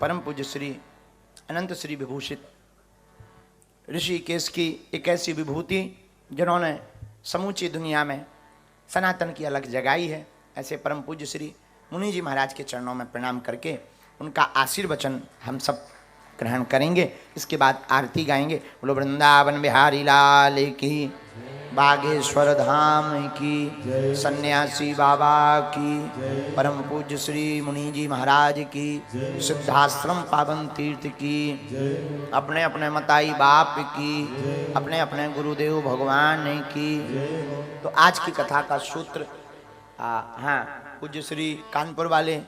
परम पूज्य श्री अनंत श्री विभूषित ऋषिकेश की एक ऐसी विभूति जिन्होंने समूची दुनिया में सनातन की अलग जगाई है, ऐसे परम पूज्य श्री मुनि जी महाराज के चरणों में प्रणाम करके उनका आशीर्वचन हम सब ग्रहण करेंगे। इसके बाद आरती गाएंगे। बोलो वृंदावन बिहारी लाल की, बागेश्वर धाम की, सन्यासी बाबा की, परम पूज्य श्री मुनि जी महाराज की, सिद्धाश्रम पावन तीर्थ की, अपने अपने मताई बाप की, अपने अपने गुरुदेव भगवान की। तो आज की कथा का सूत्र हाँ, पूज्य श्री कानपुर वाले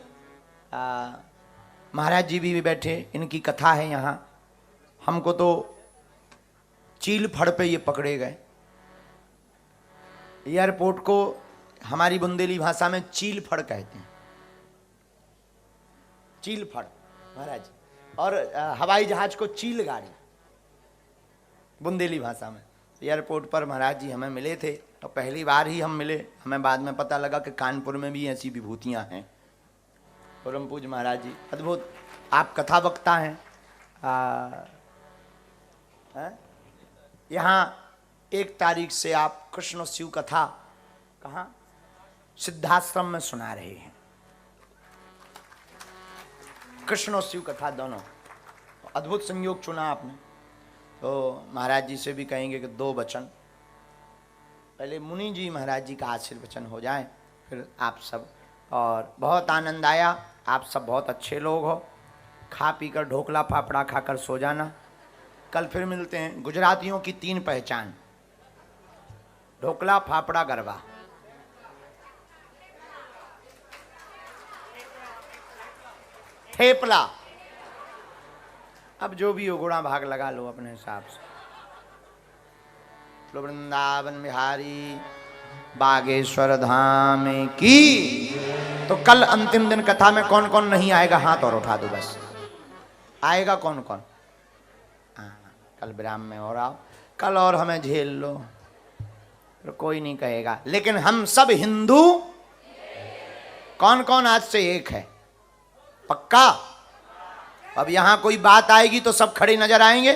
महाराज जी भी बैठे, इनकी कथा है यहाँ। हमको तो चील फड़ पे ये पकड़े गए। एयरपोर्ट को हमारी बुंदेली भाषा में चील फड़ कहते हैं, चील फड़ महाराज। और हवाई जहाज को चील गाड़ी बुंदेली भाषा में। एयरपोर्ट पर महाराज जी हमें मिले थे, तो पहली बार ही हम मिले। हमें बाद में पता लगा कि कानपुर में भी ऐसी विभूतियां हैं। परम पूज्य महाराज जी अद्भुत, आप कथा वक्ता हैं। यहाँ 1 तारीख से आप कृष्ण शिव कथा कहाँ सिद्धाश्रम में सुना रहे हैं। कृष्ण और शिव कथा दोनों, अद्भुत संयोग चुना आपने। तो महाराज जी से भी कहेंगे कि 2 वचन, पहले मुनि जी महाराज जी का आशीर्वचन हो जाए, फिर आप सब। और बहुत आनंद आया, आप सब बहुत अच्छे लोग हो। खा पी कर ढोकला फाफड़ा खाकर सो जाना। कल फिर मिलते हैं। गुजरातियों की 3 पहचान, ढोकला फाफड़ा गरबा। थेपला, अब जो भी हो गुणा भाग लगा लो अपने हिसाब से। वृंदावन बिहारी बागेश्वर धाम की। तो कल अंतिम दिन कथा में कौन कौन नहीं आएगा हाथ और उठा दो बस। आएगा कौन कौन? कल विराम में और आओ कल, और हमें झेल लो, तो कोई नहीं कहेगा। लेकिन हम सब हिंदू कौन कौन आज से एक है? पक्का? अब यहां कोई बात आएगी तो सब खड़े नजर आएंगे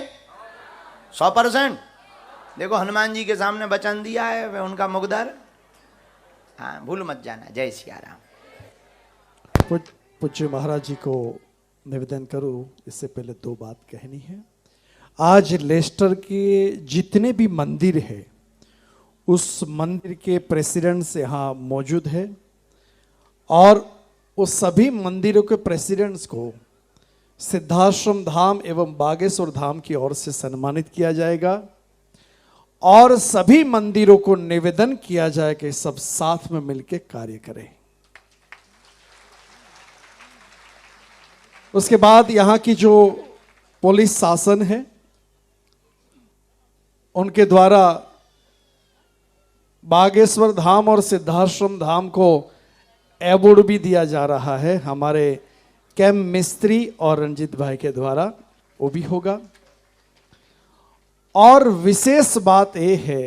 100%। देखो हनुमान जी के सामने वचन दिया है, वे उनका मुकद्दर। हाँ, भूल मत जाना। जय सिया राम। पूज्य महाराज जी को निवेदन करूं, इससे पहले 2 बात कहनी है। आज लेस्टर के जितने भी मंदिर है, उस मंदिर के प्रेसिडेंट्स यहाँ मौजूद है, और उस सभी मंदिरों के प्रेसिडेंट्स को सिद्धाश्रम धाम एवं बागेश्वर धाम की ओर से सम्मानित किया जाएगा। और सभी मंदिरों को निवेदन किया जाए कि सब साथ में मिलकर कार्य करें। उसके बाद यहाँ की जो पुलिस शासन है, उनके द्वारा बागेश्वर धाम और सिद्धाश्रम धाम को अवार्ड भी दिया जा रहा है हमारे कैम मिस्त्री और रंजीत भाई के द्वारा, वो भी होगा। और विशेष बात यह है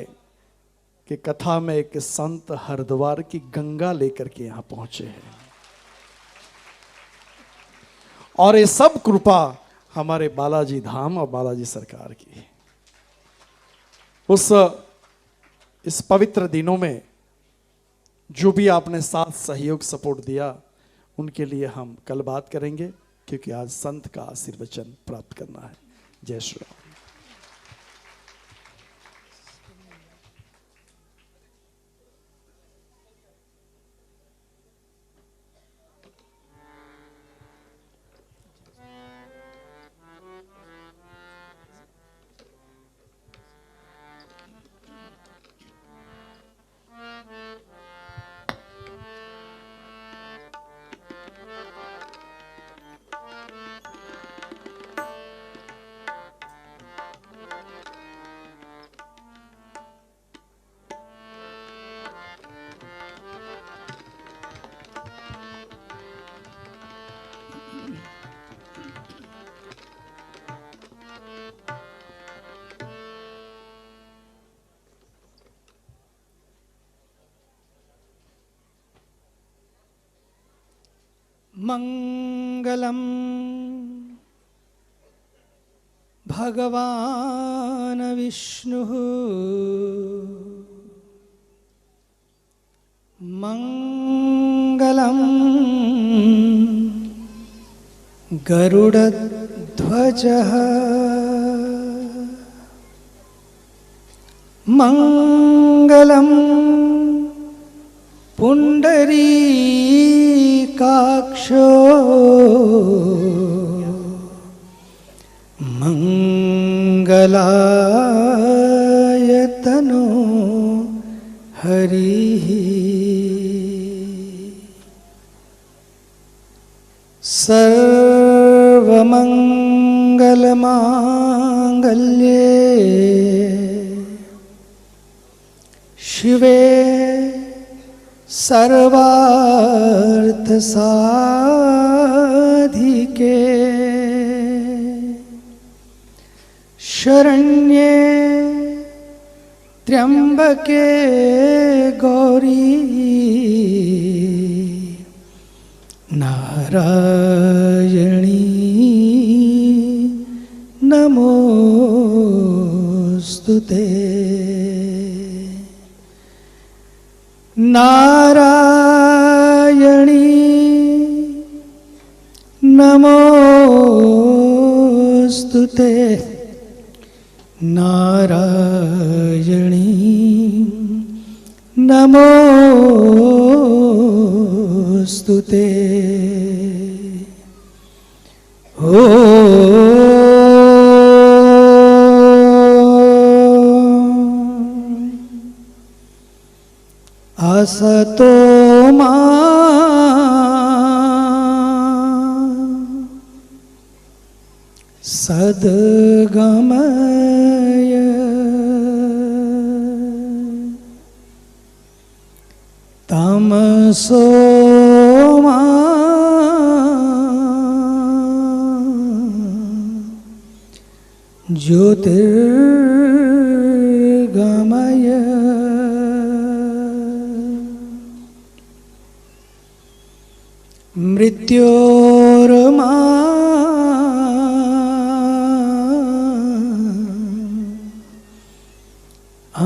कि कथा में एक संत हरिद्वार की गंगा लेकर के यहां पहुंचे हैं, और ये सब कृपा हमारे बालाजी धाम और बालाजी सरकार की है। इस पवित्र दिनों में जो भी आपने साथ सहयोग सपोर्ट दिया, उनके लिए हम कल बात करेंगे, क्योंकि आज संत का आशीर्वचन प्राप्त करना है। जय श्री राम। मंगलम भगवान् विष्णुः मङ्गलं गरुडध्वजः मङ्गलं पुण्डरीकाक्षो मङ्गलाय तनो हरिः सर्वमङ्गलमाङ्गल्ये शिवे सर्वार्थसाधिके शरण्ये त्र्यंबके गौरी नारायणी नमोस्तुते नारायणी नमोस्तुते नारायणी नमोस्तुते ओ असतो मा सद्गमय तमसो मा ज्योतिर्गमय मृत्योर्मा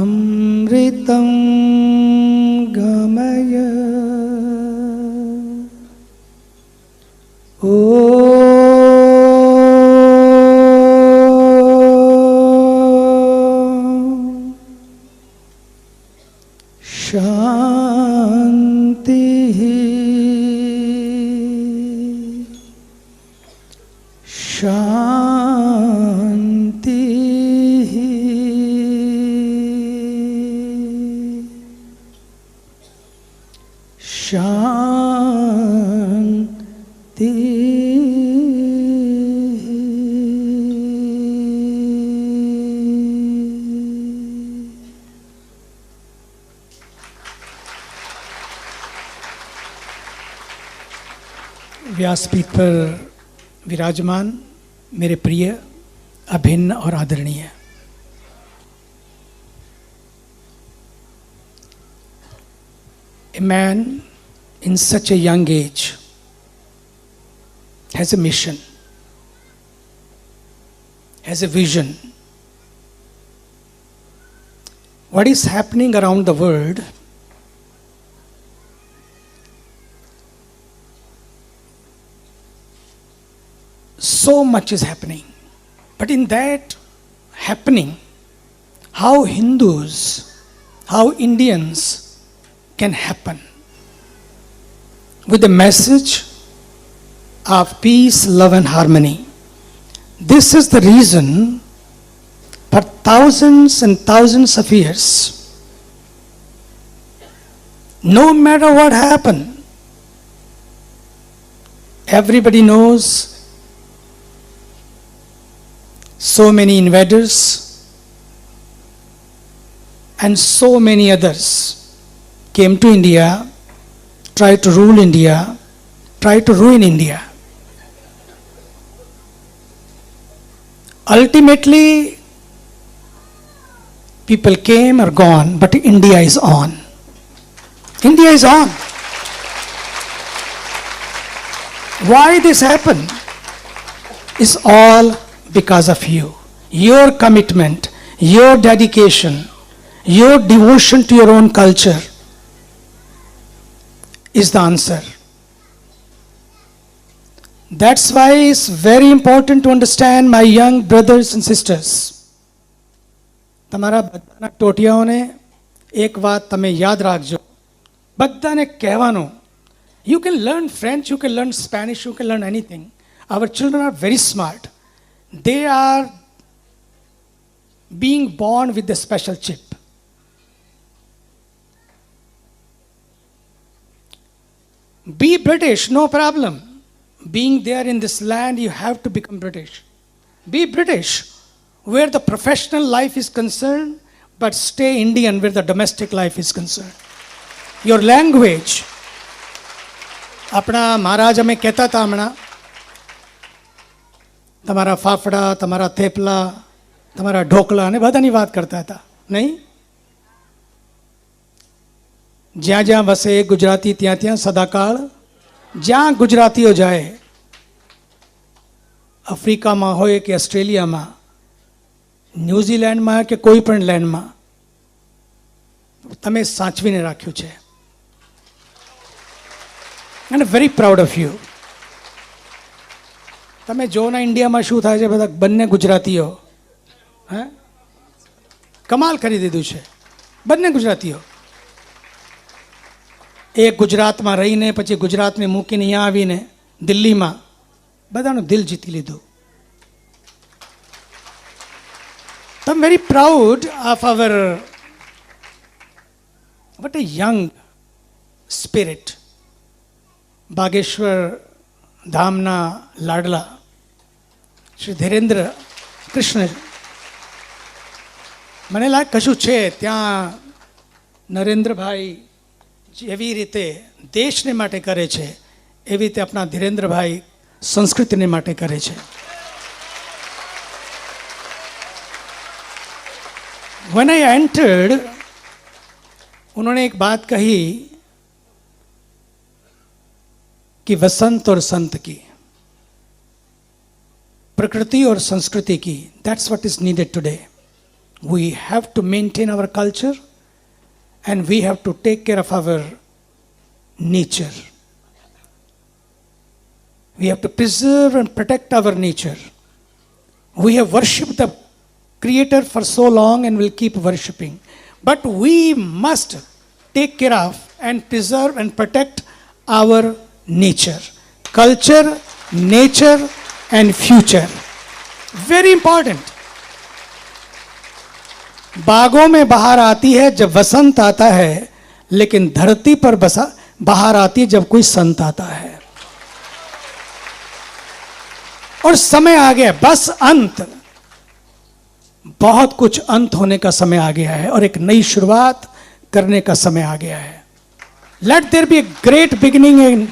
अमृतं गमय ओ शांति शांति शांति व्यासपीठ पर विराजमान मेरे प्रिय अभिन्न और आदरणीय a man in such a young age has a mission, has a vision. What is happening around the world so much is happening. But in that happening, how Hindus, how Indians can happen with the message of peace, love and harmony. This is the reason for thousands and thousands of years, no matter what happened, everybody knows so many invaders and so many others came to India, tried to rule India, tried to ruin India. Ultimately, people came or gone, but India is on. India is on. Why this happened is all because of you. your commitment, your dedication, your devotion to your own culture is the answer. That's why it's very important to understand, my young brothers and sisters. તમારા બધાના ટોટિયાઓને એક વાત તમે યાદ રાખજો, બધાને કહેવાનું, you can learn French, you can learn Spanish, you can learn anything. Our children are very smart. They are being born with the special chip. Be British, no problem. Being there in this land, you have to become British. Be British where the professional life is concerned, but stay Indian where the domestic life is concerned. Your language. આપણા મહારાજ અમે કહેતા હતા હમણાં, તમારા ફાફડા, તમારા થેપલા, તમારા ઢોકળા અને બધાની વાત કરતા હતા, નહીં? જ્યાં જ્યાં વસે ગુજરાતી ત્યાં ત્યાં સદાકાળ, જ્યાં ગુજરાતીઓ જાય, અફ્રિકામાં હોય કે ઓસ્ટ્રેલિયામાં, ન્યૂઝીલેન્ડમાં કે કોઈ પણ લેન્ડમાં, તમે સાચવીને રાખ્યું છે. And very proud of you. તમે જો ના ઇન્ડિયામાં શું થાય છે, બધા બંને ગુજરાતીઓ હે કમાલ કરી દીધું છે. બંને ગુજરાતીઓ એક ગુજરાતમાં રહીને પછી ગુજરાતને મૂકીને અહીંયા આવીને દિલ્હીમાં બધાનું દિલ જીતી લીધું. So I'm very proud of our, what a young spirit. Bageshwar ધામના લાડલા Shri Dhirendra Krishna, મને લાગે કશું છે ત્યાં. નરેન્દ્રભાઈ જેવી રીતે દેશને માટે કરે છે, એવી રીતે આપણા ધીરેન્દ્રભાઈ સંસ્કૃતિને માટે કરે છે. When I entered, उन्होंने एक बात कही कि वसंत और संत की, प्रकृति और संस्कृति की, that's what is needed today. We have to maintain our culture and we have to take care of our nature. We have to preserve and protect our nature. We have worshipped the Creator for so long and will keep worshipping. But we must take care of and preserve and protect our nature, culture, nature and future. Very important. बागों में बहार आती है जब वसंत आता है, लेकिन धरती पर बहार आती है जब कोई संत आता है. और समय आ गया, बस अंत, बहुत कुछ अंत होने का समय आ गया है और एक नई शुरुआत करने का समय आ गया है. Let there be a great beginning and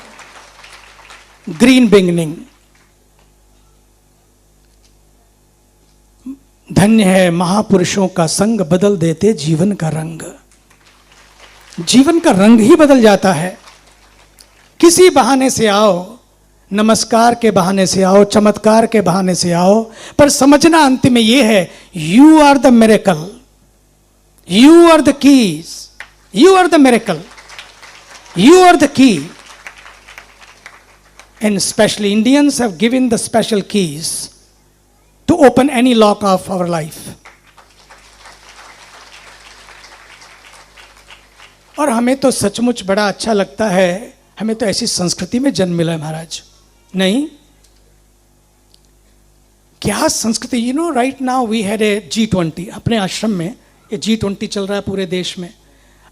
green beginning. धन्य है महापुरुषों का संग, बदल देते जीवन का रंग. जीवन का रंग ही बदल जाता है. किसी बहाने से आओ, नमस्कार के बहाने से आओ, चमत्कार के बहाने से आओ, पर समझना अंतिम में ये है, you are the miracle, you are the keys, you are the miracle, you are the key. And especially Indians have given the special keys to open any lock of our life. और हमें तो सचमुच बड़ा अच्छा लगता है, हमें तो ऐसी संस्कृति में जन्म मिला है महाराज. नहीं क्या संस्कृति. You know right now we had a G20 अपने आश्रम में. ये G20 चल रहा है पूरे देश में.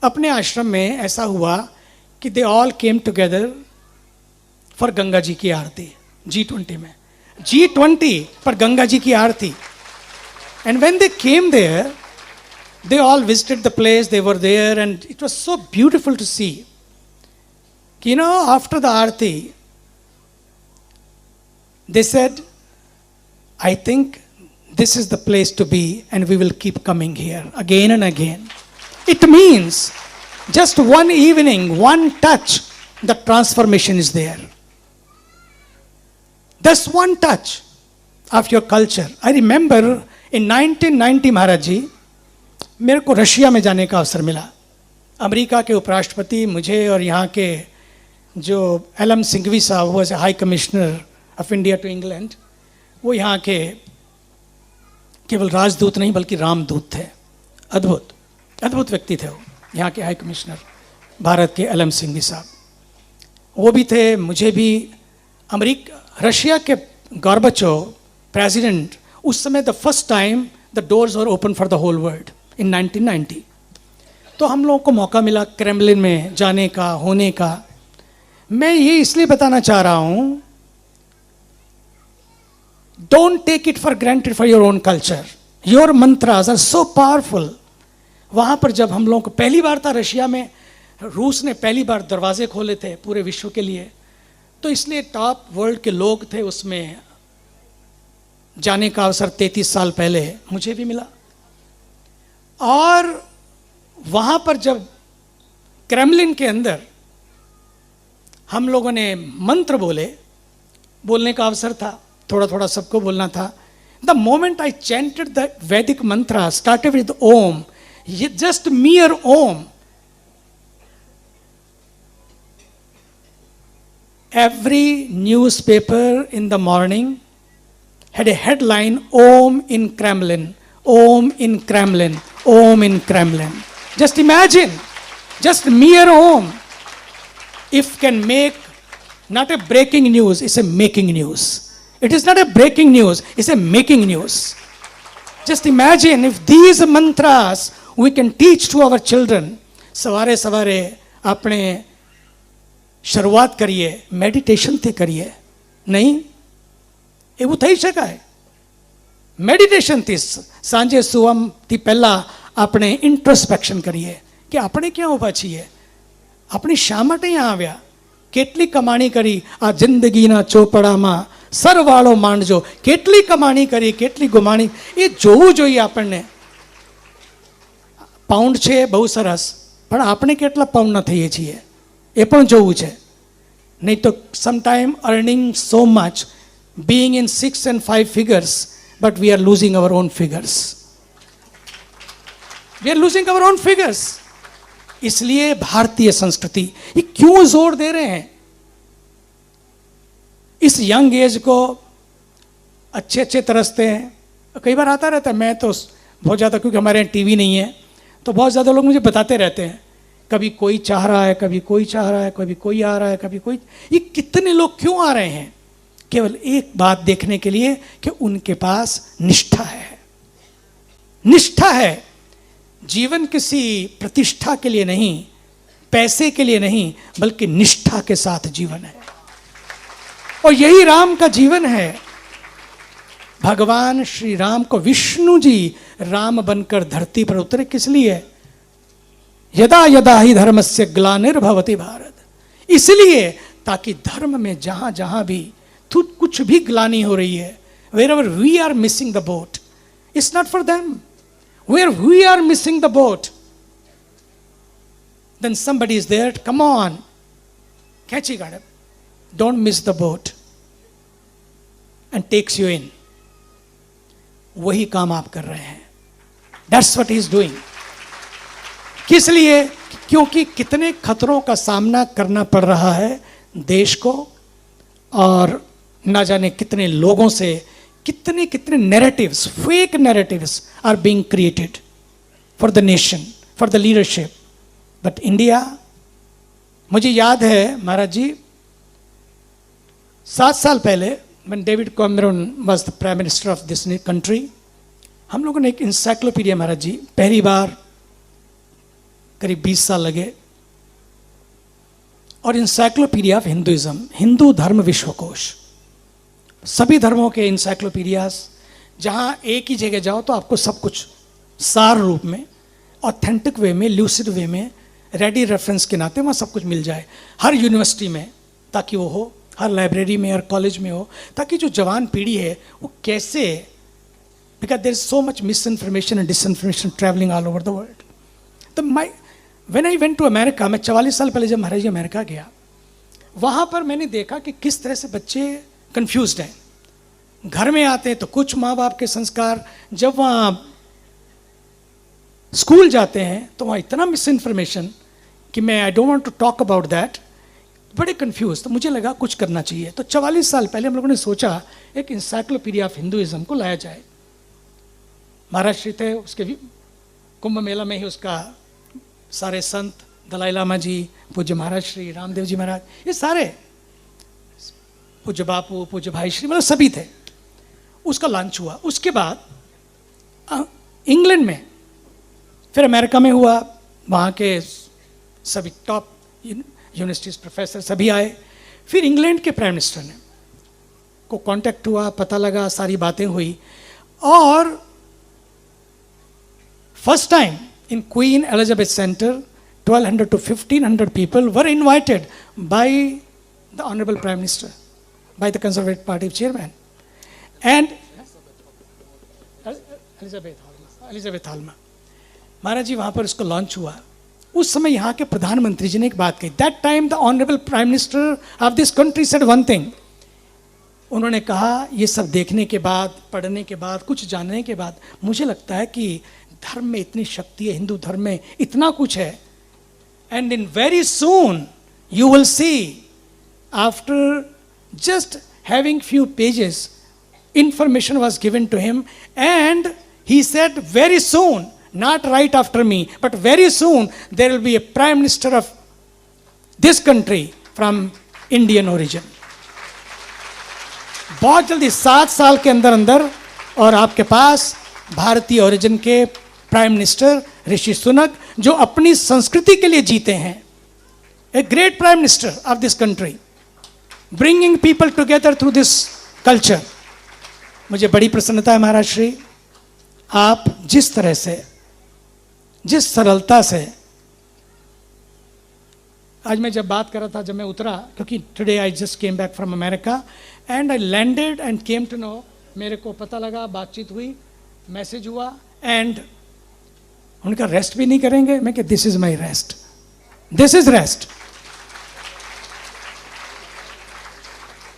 अपने आश्रम में ऐसा हुआ कि they all came together for Ganga ji की आरती. G20 में, G20 पर गंगा जी की aarti. And when they came there, they all visited the place, they were there, and it was so beautiful to see. You know, after the aarti, they said, I think this is the place to be and we will keep coming here again and again. It means just one evening, one touch, the transformation is there. That's one touch of your culture. I remember इन 1990 महाराज जी मेरे को Russia में जाने का अवसर मिला। America के उपराष्ट्रपति मुझे और यहाँ के जो एलएम सिंघवी साहब वो high commissioner of India to England, वो यहाँ के केवल राजदूत नहीं बल्कि रामदूत थे। अद्भुत अद्भुत व्यक्ति थे वो, यहाँ के हाई कमिश्नर भारत के एलएम सिंघवी साहब वो भी थे। मुझे भी रशिया के गॉर्बाचोव प्रेसिडेंट, उस समय the first time the doors were open for the whole world in 1990। तो हम लोगों को मौका मिला क्रेमलिन में जाने का, होने का। मैं ये इसलिए बताना चाह रहा हूं, don't take it for granted for your own culture, your mantras are so powerful. वहां पर जब हम लोगों को पहली बार था रशिया में, रूस ने पहली बार दरवाजे खोले थे पूरे विश्व के लिए, तो इसलिए टॉप वर्ल्ड के लोग थे, उसमें जाने का अवसर 33 साल पहले मुझे भी मिला। और वहां पर जब क्रेमलिन के अंदर हम लोगों ने मंत्र बोलने का अवसर था, थोड़ा थोड़ा सबको बोलना था। The moment I chanted the Vedic mantra started with Om, just mere Om, every newspaper in the morning had a headline, Om in Kremlin, Om in Kremlin, Om in Kremlin. Just imagine, just mere Om, if can make not a breaking news, it's a making news. It is not a breaking news, it's a making news. Just imagine if these mantras we can teach to our children. सवारे सवारे अपने શરૂઆત કરીએ, મેડિટેશનથી કરીએ, નહીં એવું થઈ શકાય? મેડિટેશનથી સાંજે સુવાથી પહેલાં આપણે ઇન્ટ્રોસ્પેક્શન કરીએ કે આપણે ક્યાં ઊભા છીએ, આપણે શા માટે અહીંયા આવ્યા, કેટલી કમાણી કરી આ જિંદગીના ચોપડામાં સરવાળો માંડજો, કેટલી કમાણી કરી, કેટલી ગુમાણી, એ જોવું જોઈએ આપણને. પાઉન્ડ છે બહુ સરસ, પણ આપણે કેટલા પાઉન્ડના થઈએ છીએ એ પણ જોવું છે. નહીં તો sometime earning so much, being in 6 and 5 figures, but we are losing our own figures. We are losing our own figures. इसलिए भारतीय संस्कृति ये क्यों जोर दे रहे हैं इस यंग एज को, अच्छे अच्छे तरसते हैं. कई बार आता रहता है, मैं तो बहुत ज़्यादा, क्योंकि हमारे यहाँ टीवी नहीं है तो बहुत ज़्यादा लोग मुझे बताते रहते हैं, कभी कोई चाह रहा है, कभी कोई चाह रहा है, कभी कोई आ रहा है, कभी कोई. ये कितने लोग क्यों आ रहे हैं? केवल एक बात देखने के लिए कि उनके पास निष्ठा है. निष्ठा है. जीवन किसी प्रतिष्ठा के लिए नहीं, पैसे के लिए नहीं, बल्कि निष्ठा के साथ जीवन है. और यही राम का जीवन है. भगवान श्री राम को विष्णु जी राम बनकर धरती पर उतरे किस लिए? यदा यदा ही धर्मस्य ग्लानिर्भवति भारत. इसलिए ताकि धर्म में जहां जहां भी कुछ भी ग्लानि हो रही है, wherever we are missing the boat, it's not for them. Where we are missing the boat, then somebody is there, come on, catch it, don't miss the boat, and takes you in. वही काम आप कर रहे हैं. That's what he is doing. किस लिए? क्योंकि कितने खतरों का सामना करना पड़ रहा है देश को, और ना जाने कितने लोगों से कितने कितने narratives, fake narratives are being created for the nation, for the leadership. But India, मुझे याद है महाराज जी, 7 साल पहले when David Cameron was the prime minister of this country, हम लोगों ने एक इंसाइक्लोपीडिया, महाराज जी, पहली बार करीब 20 साल लगे, और इंसाइक्लोपीडिया ऑफ हिंदुइज्म, हिंदू धर्म विश्वकोश, सभी धर्मों के इंसाइक्लोपीडियाज, जहां एक ही जगह जाओ तो आपको सब कुछ सार रूप में, ऑथेंटिक वे में, ल्यूसिड वे में, रेडी रेफरेंस के नाते वहाँ सब कुछ मिल जाए हर यूनिवर्सिटी में, ताकि वो हो, हर लाइब्रेरी में, हर कॉलेज में हो, ताकि जो जवान पीढ़ी है वो कैसे, because there is so much misinformation and disinformation travelling all over the world. तो when I went to America, मैं 44 साल पहले जब महाराज जी अमेरिका गया, वहाँ पर मैंने देखा कि किस तरह से बच्चे कंफ्यूज्ड हैं. घर में आते हैं तो कुछ माँ बाप के संस्कार, जब वहाँ स्कूल जाते हैं तो वहाँ इतना मिस इन्फॉर्मेशन कि मैं I don't want to talk about that, बड़े कंफ्यूज। तो मुझे लगा कुछ करना चाहिए। तो 44 साल पहले हम लोगों ने सोचा एक इंसाइक्लोपीडिया ऑफ हिंदुइज्म को लाया जाए। महाराज श्री थे, उसके कुंभ मेला में ही उसका सारे संत, दलाई लामा जी, पूज्य महाराज श्री रामदेव जी महाराज, ये सारे पूज्य बापू, पूज्य भाई श्री, मतलब सभी थे। उसका लॉन्च हुआ। उसके बाद इंग्लैंड में, फिर अमेरिका में हुआ, वहाँ के सभी टॉप यूनिवर्सिटीज प्रोफेसर सभी आए। फिर इंग्लैंड के प्राइम मिनिस्टर ने को कांटेक्ट हुआ, पता लगा, सारी बातें हुई, और first time in Queen Elizabeth Center, 1200 to 1500 people were invited by the Honorable Prime Minister, by the Conservative Party chairman, and Elizabeth Halma महाराज जी वहाँ पर उसको लॉन्च हुआ। उस समय यहाँ के प्रधानमंत्री जी ने एक बात कही। That time the Honorable Prime Minister of this country said one thing. उन्होंने कहा, ये सब देखने के बाद, पढ़ने के बाद, कुछ जानने के बाद मुझे लगता है कि धर्म में इतनी शक्ति है, हिंदू धर्म में इतना कुछ है, and in very soon you will see, after just having few pages, information was given to him, and he said very soon, not right after me, but very soon there will be a prime minister of this country from Indian origin. बहुत जल्दी 7 साल के अंदर अंदर, और आपके पास भारतीय origin के प्राइम मिनिस्टर ऋषि सुनक, जो अपनी संस्कृति के लिए जीते हैं, a great prime minister of this country, bringing people together through this culture. मुझे बड़ी प्रसन्नता है महाराज श्री, आप जिस तरह से, जिस सरलता से, आज मैं जब बात कर रहा था, जब मैं उतरा, क्योंकि today I just came back from America and I landed and came to know, मेरे को पता लगा, बातचीत हुई, मैसेज हुआ, एंड उनका रेस्ट भी नहीं करेंगे। मैं कि this is my rest, this is rest.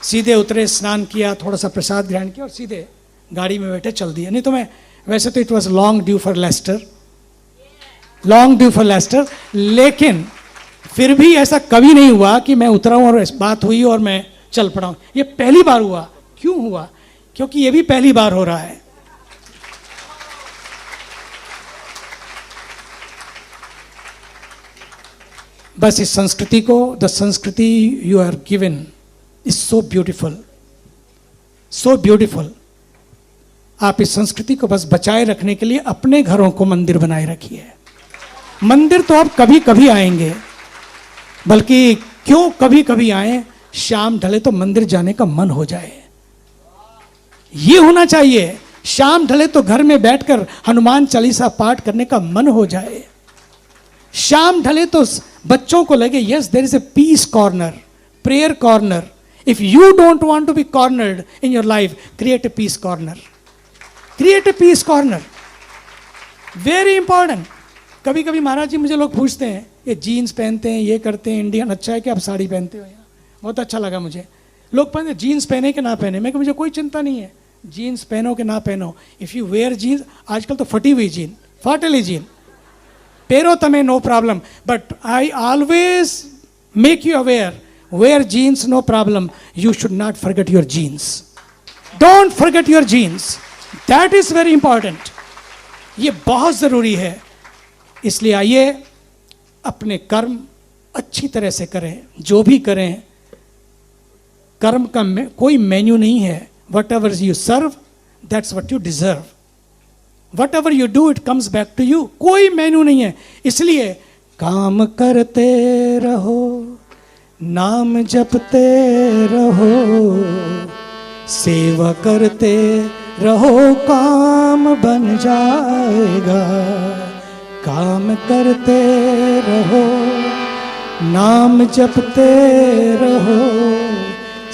सीधे उतरे, स्नान किया, थोड़ा सा प्रसाद ग्रहण किया और सीधे गाड़ी में बैठे चल दिया। नहीं तो मैं, वैसे तो it was long due for Leicester, long due for Leicester, लेकिन फिर भी ऐसा कभी नहीं हुआ कि मैं उतरा हूं और बात हुई और मैं चल पड़ा हूं। ये पहली बार हुआ। क्यों हुआ? क्योंकि ये भी पहली बार हो रहा है। बस इस संस्कृति को, द संस्कृति you are given is so beautiful, so beautiful. आप इस संस्कृति को बस बचाए रखने के लिए अपने घरों को मंदिर बनाए रखिए। मंदिर तो आप कभी कभी आएंगे, बल्कि क्यों कभी कभी आए, शाम ढले तो मंदिर जाने का मन हो जाए, ये होना चाहिए। शाम ढले तो घर में बैठकर हनुमान चालीसा पाठ करने का मन हो जाए। शाम ढले तो बच्चों को लगे yes there is a peace corner, prayer corner. If you don't want to be cornered in your life, create a peace corner, create a peace corner, very important. कभी कभी महाराज जी मुझे लोग पूछते हैं, ये जीन्स पहनते हैं, ये करते हैं, इंडियन, अच्छा है कि आप साड़ी पहनते हो? बहुत अच्छा लगा मुझे। लोग पहनते जीन्स पहने कि ना पहने, मैं कि मुझे कोई चिंता नहीं है, जीन्स पहनो कि ना पहनो। इफ़ यू वेयर जीन्स, आजकल तो फटी हुई जीन, फाटेली जीन પહેરો તમે, no problem, but I always make you aware, wear jeans no problem, you should not forget your genes, don't forget your genes, that is very important. ये बहुत ज़रूरी है। इसलिए आइए अपने कर्म अच्छी तरह से करें, जो भी करें कर्म का कोई मेन्यू नहीं है। Whatever you serve that's what you deserve, whatever you do it comes back to you, कोई मेन्यू नहीं है। इसलिए काम करते रहो, नाम जपते रहो, सेवा करते रहो, काम बन जाएगा। काम करते रहो, नाम जपते रहो,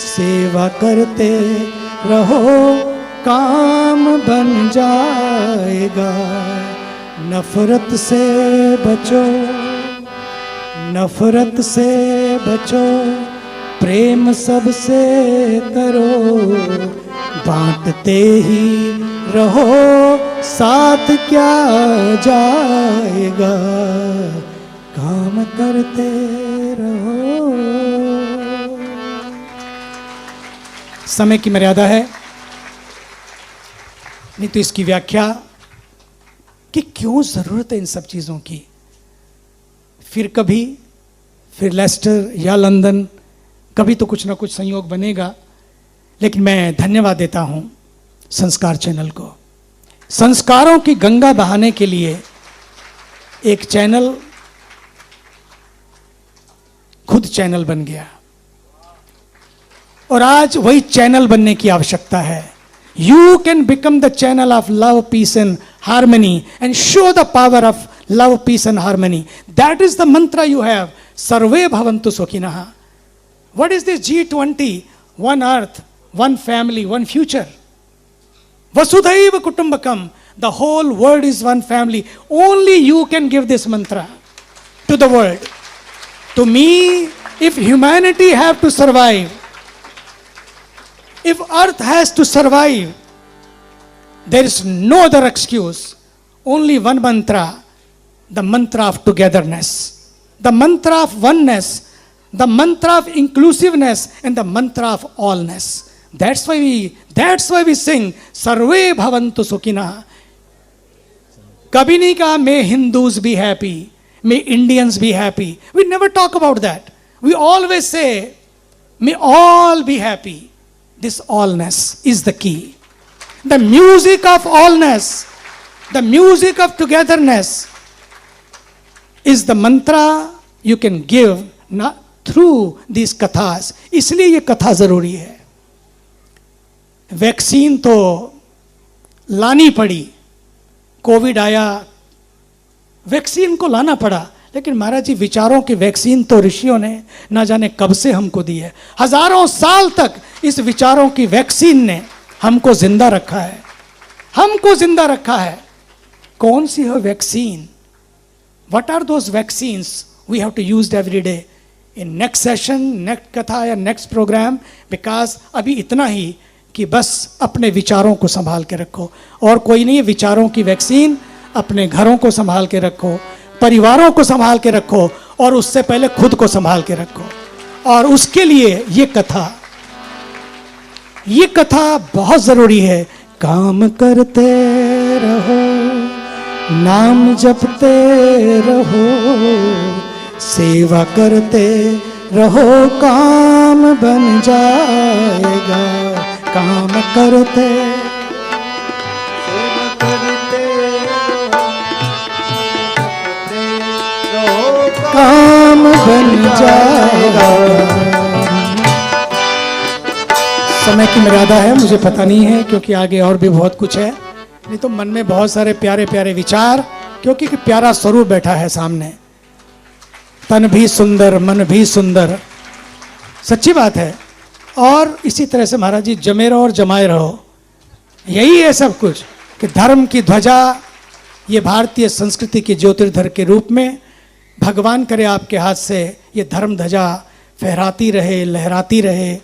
सेवा करते रहो, काम बन जाएगा। नफरत से बचो, नफरत से बचो, प्रेम सबसे करो, बांटते ही रहो साथ क्या जाएगा, काम करते रहो। समय की मर्यादा है, नहीं तो इसकी व्याख्या कि क्यों जरूरत है इन सब चीजों की। फिर कभी, फिर लेस्टर या लंदन, कभी तो कुछ ना कुछ संयोग बनेगा। लेकिन मैं धन्यवाद देता हूं संस्कार चैनल को। संस्कारों की गंगा बहाने के लिए एक चैनल खुद चैनल बन गया, और आज वही चैनल बनने की आवश्यकता है। You can become the channel of love, peace and harmony and show the power of love, peace and harmony. That is the mantra you have. Sarve bhavantu sukhinah. What is this G20? One earth, one family, one future. Vasudhaiva kutumbakam. The whole world is one family. Only you can give this mantra to the world. To me, if humanity have to survive, if earth has to survive, there is no other excuse. Only one mantra, the mantra of togetherness, the mantra of oneness, the mantra of inclusiveness, and the mantra of allness. That's why we sing Sarve Bhavantu Sukhinah. Kabhi nahi kaha may Hindus be happy, may Indians be happy. We never talk about that. We always say, may all be happy. This allness is the key. The music of allness, the music of togetherness is the mantra you can give not through these kathas. इसलिए ये कथा जरूरी है। Vaccine तो लानी पड़ी, Covid आया, vaccine को लाना पड़ा, लेकिन महाराज जी विचारों की वैक्सीन तो ऋषियों ने ना जाने कब से हमको दी है। हजारों साल तक इस विचारों की वैक्सीन ने हमको जिंदा रखा है, हमको जिंदा रखा है। कौन सी है vaccine? What are those vaccines we have to use every day? In next session, next कथा या next program, because अभी इतना ही कि बस अपने विचारों को संभाल के रखो, और कोई नहीं। विचारों की वैक्सीन अपने घरों को संभाल के रखो, परिवारों को संभाल के रखो, और उससे पहले खुद को संभाल के रखो। और उसके लिए ये कथा बहुत जरूरी है। काम करते रहो, नाम जपते रहो, सेवा करते रहो, काम बन जाएगा। काम करते काम बन जाएगा। समय की मर्यादा है, मुझे पता नहीं है, क्योंकि आगे और भी बहुत कुछ है। नहीं तो मन में बहुत सारे प्यारे प्यारे विचार, क्योंकि प्यारा स्वरूप बैठा है सामने। तन भी सुंदर, मन भी सुंदर, सच्ची बात है। और इसी तरह से महाराज जी जमे रहो और जमाए रहो, यही है सब कुछ। कि धर्म की ध्वजा ये भारतीय संस्कृति के ज्योतिर्धर के रूप में भगवान करे आपके हाथ से ये धर्म ध्वजा फहराती रहे, लहराती रहे,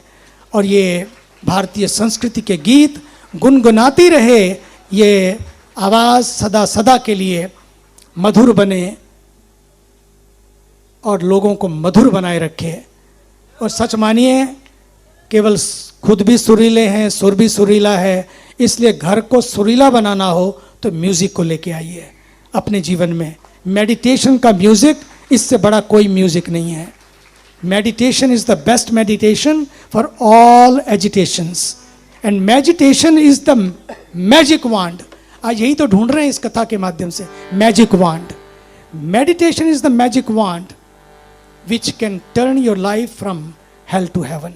और ये भारतीय संस्कृति के गीत गुनगुनाती रहे। ये आवाज़ सदा सदा के लिए मधुर बने और लोगों को मधुर बनाए रखे। और सच मानिए, केवल खुद भी सुरीले हैं, सुर भी सुरीला है, इसलिए घर को सुरीला बनाना हो तो म्यूज़िक को लेके आइए अपने जीवन में। मेडिटेशन का म्यूज़िक, इससे बड़ा कोई म्यूज़िक नहीं है। Meditation is the best meditation for all agitations, and meditation is the magic wand. आज यही तो ढूंढ रहे हैं इस कथा के माध्यम से, magic wand. Meditation is the magic wand which can turn your life from hell to heaven.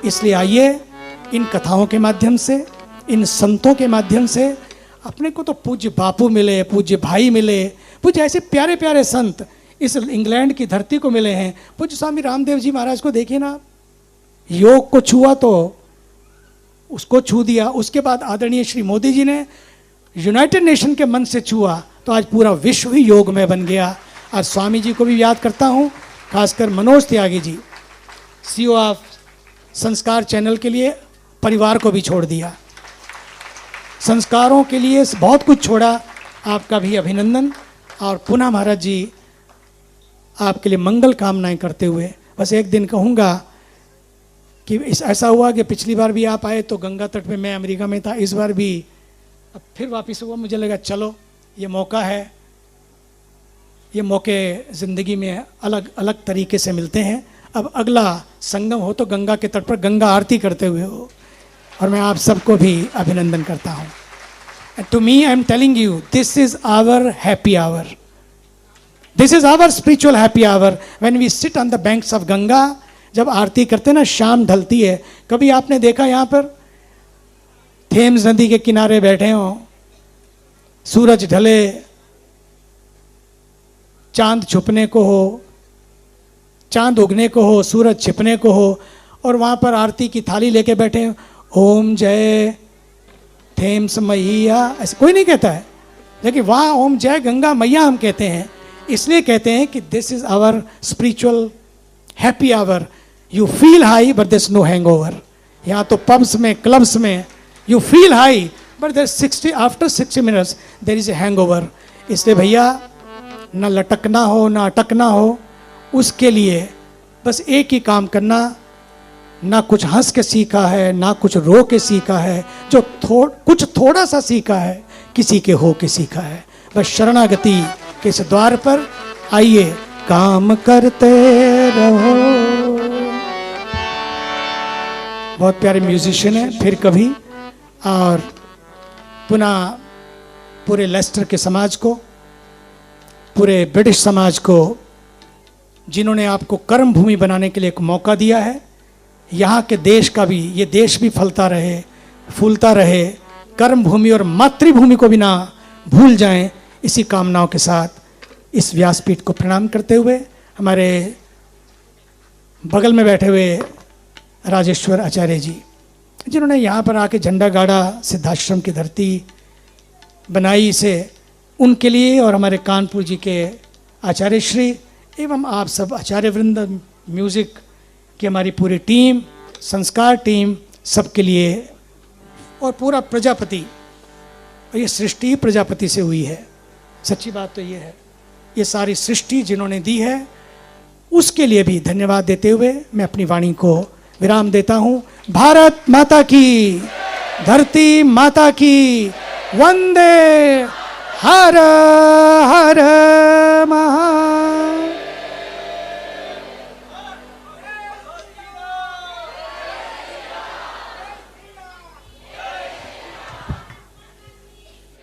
इसलिए आइए इन कथाओं के माध्यम से, इन संतों के माध्यम से, अपने को तो पूज्य बापू मिले, पूज्य भाई मिले, पूज्य ऐसे प्यारे प्यारे संत इस इंग्लैंड की धरती को मिले हैं। पूज्य स्वामी रामदेव जी महाराज को देखिए ना, योग को छुआ तो उसको छू दिया, उसके बाद आदरणीय श्री मोदी जी ने यूनाइटेड नेशन के मन से छुआ तो आज पूरा विश्व ही योग में बन गया। आज स्वामी जी को भी याद करता हूँ, खासकर मनोज त्यागी जी, CEO ऑफ संस्कार चैनल के लिए परिवार को भी छोड़ दिया, संस्कारों के लिए बहुत कुछ छोड़ा। आपका भी अभिनंदन। और पुनः महाराज जी आपके लिए मंगल कामनाएं करते हुए बस एक दिन कहूँगा कि ऐसा हुआ कि पिछली बार भी आप आए तो गंगा तट पे मैं अमेरिका में था, इस बार भी अब फिर वापस हुआ, मुझे लगा चलो ये मौका है, ये मौके ज़िंदगी में अलग अलग तरीके से मिलते हैं। अब अगला संगम हो तो गंगा के तट पर गंगा आरती करते हुए हो, और मैं आप सबको भी अभिनंदन करता हूँ। To me I am telling you, this is our happy hour, this is our spiritual happy hour when we sit on the banks of Ganga. जब आरती करते ना, शाम ढलती है, कभी आपने देखा यहाँ पर थेम्स नदी के किनारे बैठे हो, सूरज ढले, चांद छुपने को हो, चांद उगने को हो, सूरज छिपने को हो, और वहाँ पर आरती की थाली लेके बैठे हो, ओम जय थेम्स मैया, ऐसे कोई नहीं कहता है, लेकिन वहाँ ओम जय गंगा मैया हम कहते हैं। इसलिए कहते हैं कि this is our spiritual happy hour. You feel high but this no hangover. यहाँ तो पब्स में, क्लब्स में you feel high but there 60 after 60 minutes there is a hangover. इसलिए भैया ना लटकना हो ना अटकना हो, उसके लिए बस एक ही काम करना, ना कुछ हंस के सीखा है ना कुछ रो के सीखा है, जो कुछ थोड़ा सा सीखा है किसी के हो के सीखा है। बस शरणागति के इस द्वार पर आइए, काम करते रहो। बहुत प्यारे म्यूजिशियन है, फिर कभी। और पुनः पूरे लेस्टर के समाज को, पूरे ब्रिटिश समाज को, जिन्होंने आपको कर्म भूमि बनाने के लिए एक मौका दिया है, यहाँ के देश का भी, ये देश भी फलता रहे, फूलता रहे, कर्म भूमि और मातृभूमि को भी ना भूल जाएं, इसी कामनाओं के साथ इस व्यासपीठ को प्रणाम करते हुए हमारे बगल में बैठे हुए राजेश्वर आचार्य जी, जिन्होंने यहाँ पर आके झंडा गाड़ा, सिद्धाश्रम की धरती बनाई इसे, उनके लिए, और हमारे कानपुर जी के आचार्य श्री एवं आप सब आचार्य वृंद, म्यूज़िक की हमारी पूरी टीम, संस्कार टीम, सबके लिए, और पूरा प्रजापति, ये सृष्टि प्रजापति से हुई है। सच्ची बात तो ये है, ये सारी सृष्टि जिन्होंने दी है उसके लिए भी धन्यवाद देते हुए मैं अपनी वाणी को विराम देता हूँ। भारत माता की, धरती माता की, वंदे हर हर महा